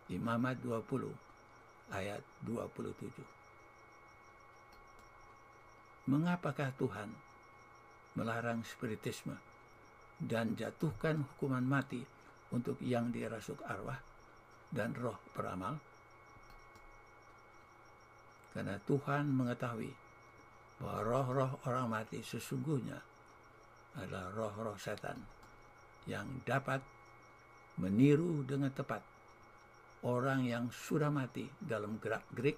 Imamat 20 ayat 27. Mengapakah Tuhan melarang spiritisme dan jatuhkan hukuman mati untuk yang dirasuk arwah dan roh beramal? Karena Tuhan mengetahui bahwa roh-roh orang mati sesungguhnya adalah roh-roh setan yang dapat meniru dengan tepat orang yang sudah mati dalam gerak-gerik,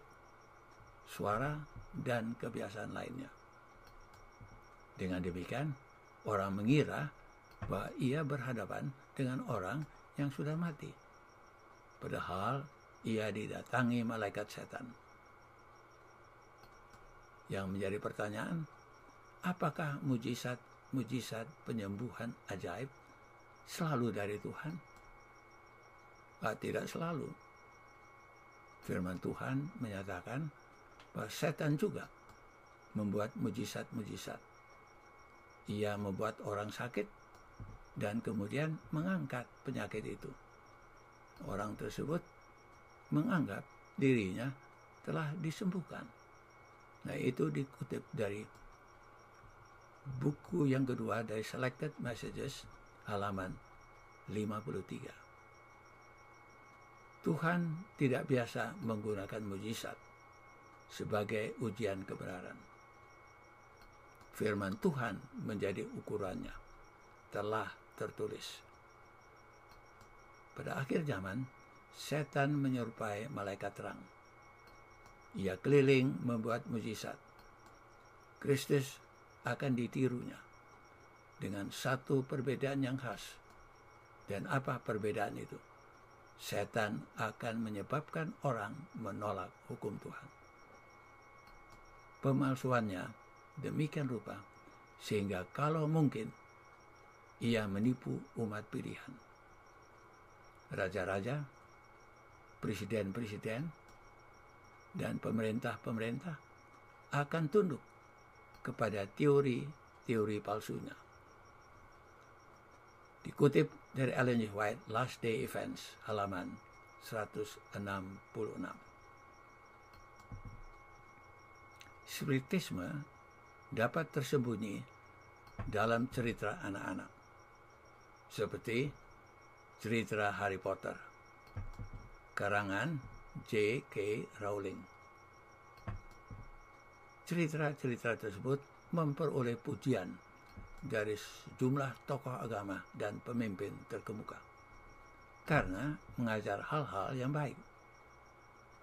suara, dan kebiasaan lainnya. Dengan demikian, orang mengira bahwa ia berhadapan dengan orang yang sudah mati, padahal ia didatangi malaikat setan. Yang menjadi pertanyaan, apakah mujizat penyembuhan ajaib selalu dari Tuhan? Tidak selalu. Firman Tuhan menyatakan bahwa setan juga membuat mujizat-mujizat. Ia membuat orang sakit dan kemudian mengangkat penyakit itu. Orang tersebut menganggap dirinya telah disembuhkan. Nah, itu dikutip dari buku yang kedua dari Selected Messages, halaman 53. Tuhan tidak biasa menggunakan mujizat sebagai ujian kebenaran. Firman Tuhan menjadi ukurannya, telah tertulis. Pada akhir zaman, setan menyerupai malaikat terang. Ia keliling membuat mujizat. Kristus akan ditirunya dengan satu perbedaan yang khas. Dan apa perbedaan itu? Setan akan menyebabkan orang menolak hukum Tuhan. Pemalsuannya demikian rupa sehingga kalau mungkin ia menipu umat pilihan. Raja-raja, presiden-presiden, dan pemerintah-pemerintah akan tunduk kepada teori-teori palsunya. Dikutip dari Ellen G. White, Last Day Events, halaman 166. Spiritisme dapat tersembunyi dalam cerita anak-anak, seperti cerita Harry Potter, karangan J.K. Rowling. Cerita-cerita tersebut memperoleh pujian dari sejumlah tokoh agama dan pemimpin terkemuka karena mengajar hal-hal yang baik,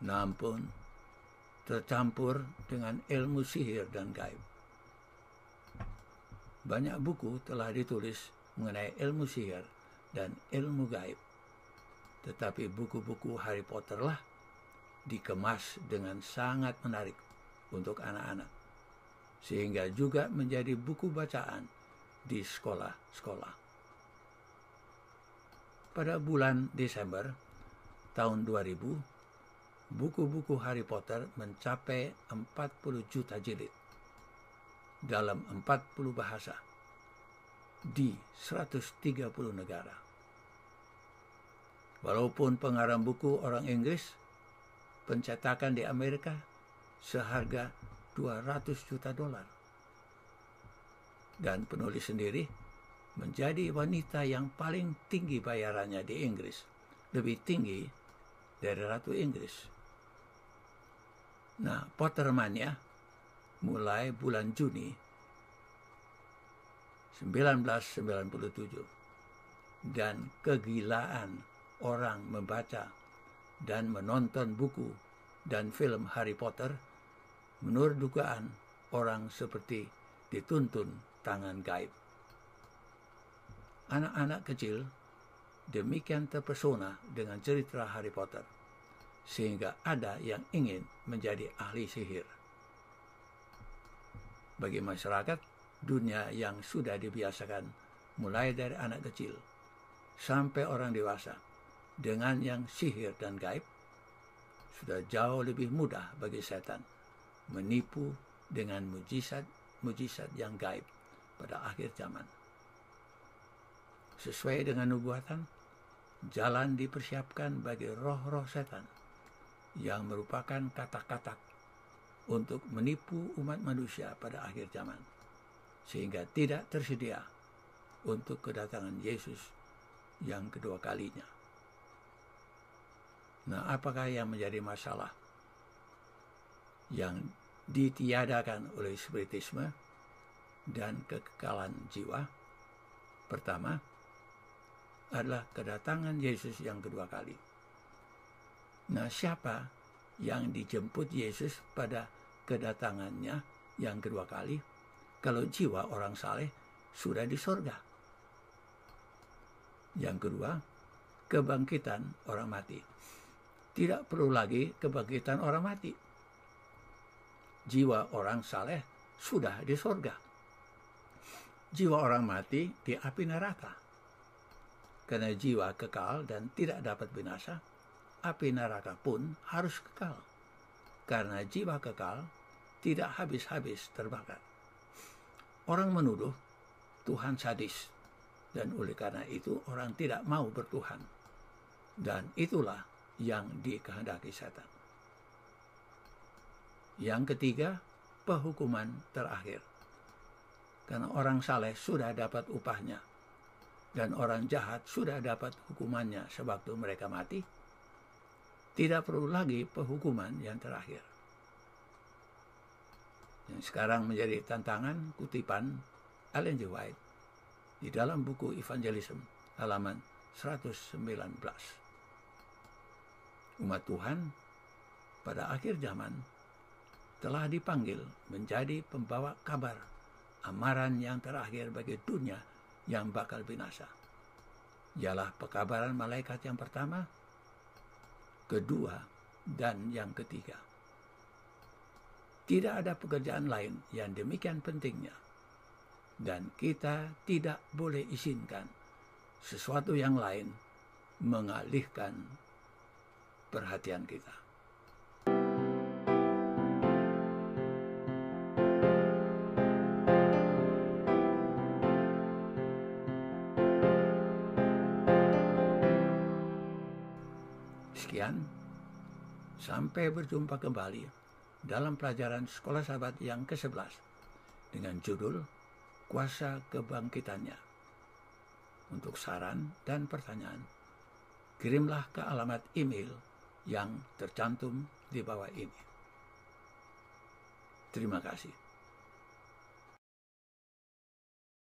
namun tercampur dengan ilmu sihir dan gaib. Banyak buku telah ditulis mengenai ilmu sihir dan ilmu gaib, tetapi buku-buku Harry Potter lah dikemas dengan sangat menarik untuk anak-anak, sehingga juga menjadi buku bacaan di sekolah-sekolah. Pada bulan Desember tahun 2000, buku-buku Harry Potter mencapai 40 juta jilid dalam 40 bahasa di 130 negara. Walaupun pengarang buku orang Inggris, pencetakan di Amerika seharga $200 juta. Dan penulis sendiri menjadi wanita yang paling tinggi bayarannya di Inggris, lebih tinggi dari Ratu Inggris. Nah, Pottermania mulai bulan Juni 1997, dan kegilaan orang membaca dan menonton buku dan film Harry Potter menurut dugaan orang seperti dituntun tangan gaib. Anak-anak kecil demikian terpesona dengan cerita Harry Potter sehingga ada yang ingin menjadi ahli sihir. Bagi masyarakat dunia yang sudah dibiasakan mulai dari anak kecil sampai orang dewasa dengan yang sihir dan gaib, sudah jauh lebih mudah bagi setan menipu dengan mujizat yang gaib pada akhir zaman. Sesuai dengan nubuatan, jalan dipersiapkan bagi roh-roh setan yang merupakan katak-katak untuk menipu umat manusia pada akhir zaman, sehingga tidak tersedia untuk kedatangan Yesus yang kedua kalinya. Nah, apakah yang menjadi masalah yang ditiadakan oleh spiritisme dan kekekalan jiwa? Pertama adalah kedatangan Yesus yang kedua kali. Nah, siapa yang dijemput Yesus pada kedatangannya yang kedua kali? Kalau jiwa orang saleh sudah di sorga. Yang kedua, kebangkitan orang mati. Tidak perlu lagi kebangkitan orang mati. Jiwa orang saleh sudah di sorga. Jiwa orang mati di api neraka. Karena jiwa kekal dan tidak dapat binasa, api neraka pun harus kekal. Karena jiwa kekal tidak habis-habis terbakar. Orang menuduh Tuhan sadis, dan oleh karena itu orang tidak mau bertuhan. Dan itulah yang dikehendaki setan. Yang ketiga, penghukuman terakhir. Karena orang saleh sudah dapat upahnya, dan orang jahat sudah dapat hukumannya sewaktu mereka mati, tidak perlu lagi penghukuman yang terakhir. Yang sekarang menjadi tantangan kutipan Ellen G. White di dalam buku Evangelism halaman 119. Umat Tuhan pada akhir zaman telah dipanggil menjadi pembawa kabar amaran yang terakhir bagi dunia yang bakal binasa. Ialah pekabaran malaikat yang pertama, kedua, dan yang ketiga. Tidak ada pekerjaan lain yang demikian pentingnya, dan kita tidak boleh izinkan sesuatu yang lain mengalihkan perhatian kita. Sekian, sampai berjumpa kembali dalam pelajaran Sekolah Sahabat yang ke-11 dengan judul Kuasa Kebangkitannya. Untuk saran dan pertanyaan, kirimlah ke alamat email yang tercantum di bawah ini. Terima kasih.